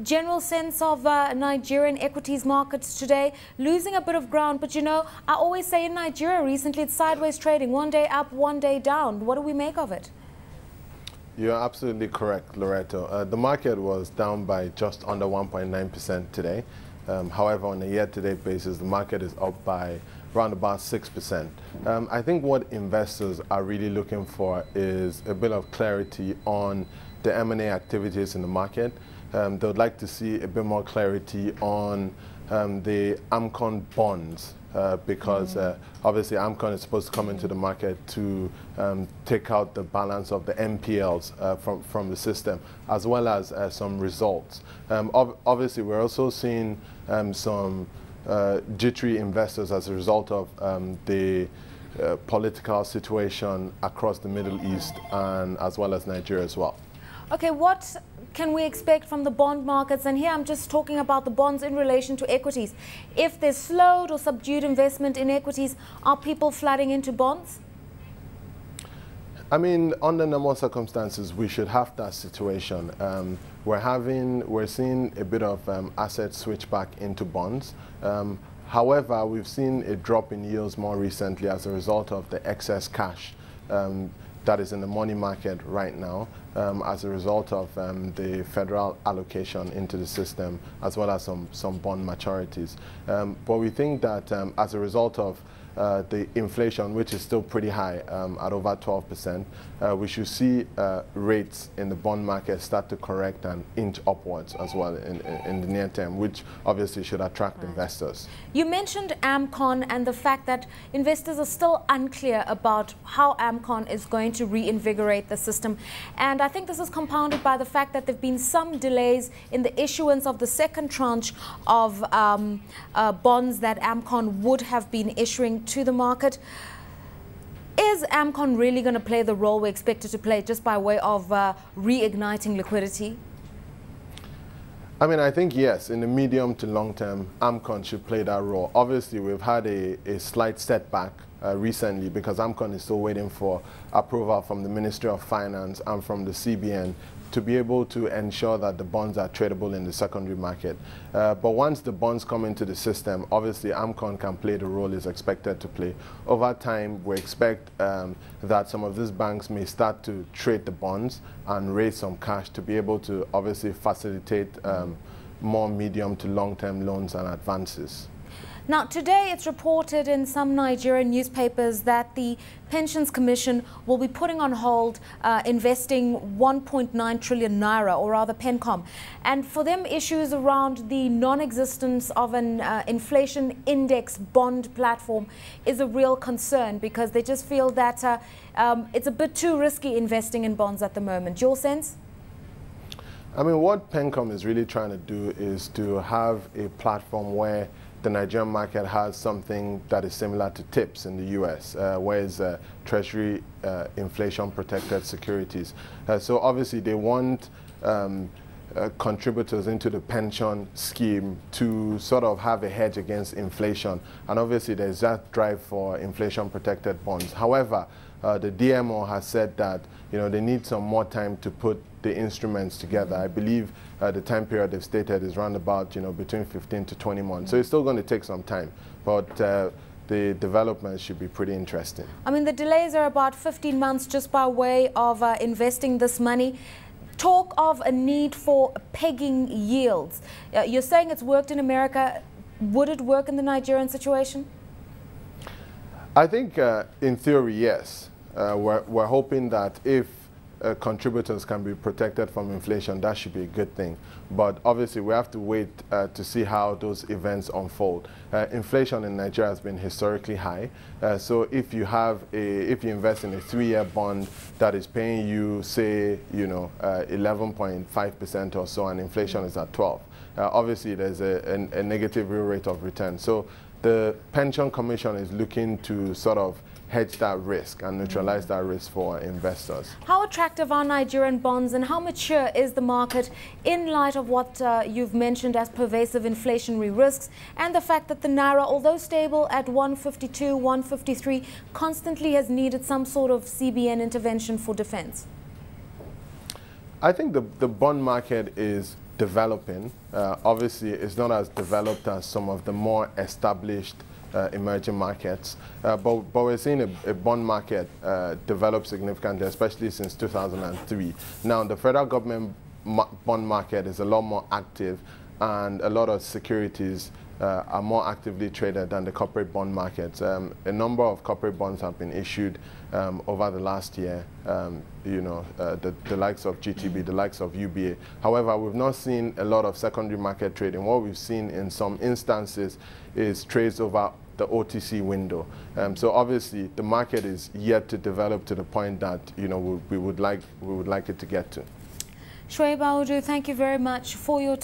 general sense of Nigerian equities markets today, losing a bit of ground. But you know, I always say in Nigeria recently it's sideways trading, one day up, one day down. What do we make of it? You're absolutely correct, Lerato. The market was down by just under 1.9% today. However, on a year-to-date basis, the market is up by around about 6%. I think what investors are really looking for is a bit of clarity on the M&A activities in the market. They would like to see a bit more clarity on the AMCON bonds because obviously AMCON is supposed to come into the market to take out the balance of the NPLs from the system, as well as some results. Obviously, we're also seeing some jittery investors as a result of the political situation across the Middle East and as well as Nigeria as well. Okay, what can we expect from the bond markets? And here I'm just talking about the bonds in relation to equities. If there's slowed or subdued investment in equities, are people flooding into bonds? I mean, under normal circumstances, we should have that situation. We're seeing a bit of asset switch back into bonds. However, we've seen a drop in yields more recently as a result of the excess cash that is in the money market right now as a result of the federal allocation into the system, as well as some bond maturities. But we think that as a result of the inflation, which is still pretty high at over 12%, we should see rates in the bond market start to correct and inch upwards as well in the near term, which obviously should attract investors. You mentioned AMCON and the fact that investors are still unclear about how AMCON is going to reinvigorate the system. And I think this is compounded by the fact that there have been some delays in the issuance of the second tranche of bonds that AMCON would have been issuing to the market. Is AMCON really going to play the role we expect it to play just by way of reigniting liquidity? I mean, I think yes, in the medium to long term, AMCON should play that role. Obviously, we've had a slight setback recently because AMCON is still waiting for approval from the Ministry of Finance and from the CBN to be able to ensure that the bonds are tradable in the secondary market. But once the bonds come into the system, obviously AMCON can play the role it's expected to play. Over time, we expect that some of these banks may start to trade the bonds and raise some cash to be able to obviously facilitate more medium to long-term loans and advances. Now, today it's reported in some Nigerian newspapers that the Pensions Commission will be putting on hold investing 1.9 trillion naira, or rather PENCOM. And for them, issues around the non-existence of an inflation index bond platform is a real concern because they just feel that it's a bit too risky investing in bonds at the moment. Your sense? I mean, what PENCOM is really trying to do is to have a platform where the Nigerian market has something that is similar to TIPS in the US, whereas Treasury inflation-protected securities. So obviously they want contributors into the pension scheme to sort of have a hedge against inflation. And obviously there's that drive for inflation-protected bonds. However, the DMO has said that they need some more time to put the instruments together. I believe the time period they've stated is around about between 15 to 20 months. So it's still going to take some time, but the developments should be pretty interesting. I mean, the delays are about 15 months just by way of investing this money. Talk of a need for pegging yields. You're saying it's worked in America. Would it work in the Nigerian situation? I think in theory, yes. We're hoping that if contributors can be protected from inflation, that should be a good thing. But obviously, we have to wait to see how those events unfold. Inflation in Nigeria has been historically high. So if you invest in a 3-year bond that is paying you, say, 11.5% or so, and inflation is at 12, obviously there's a negative real rate of return. So the Pension Commission is looking to sort of hedge that risk and neutralize that risk for investors. How attractive are Nigerian bonds and how mature is the market in light of what you've mentioned as pervasive inflationary risks and the fact that the Naira, although stable at 152, 153, constantly has needed some sort of CBN intervention for defense? I think the bond market is developing. Obviously, it's not as developed as some of the more established emerging markets, but we're seeing a bond market develop significantly, especially since 2003. Now, the federal government bond market is a lot more active, and a lot of securities are more actively traded than the corporate bond markets. A number of corporate bonds have been issued over the last year, the likes of GTB, the likes of UBA. However, we've not seen a lot of secondary market trading. What we've seen in some instances is trades over the OTC window. So obviously, the market is yet to develop to the point that we would like it to get to. Shuaib Audu, thank you very much for your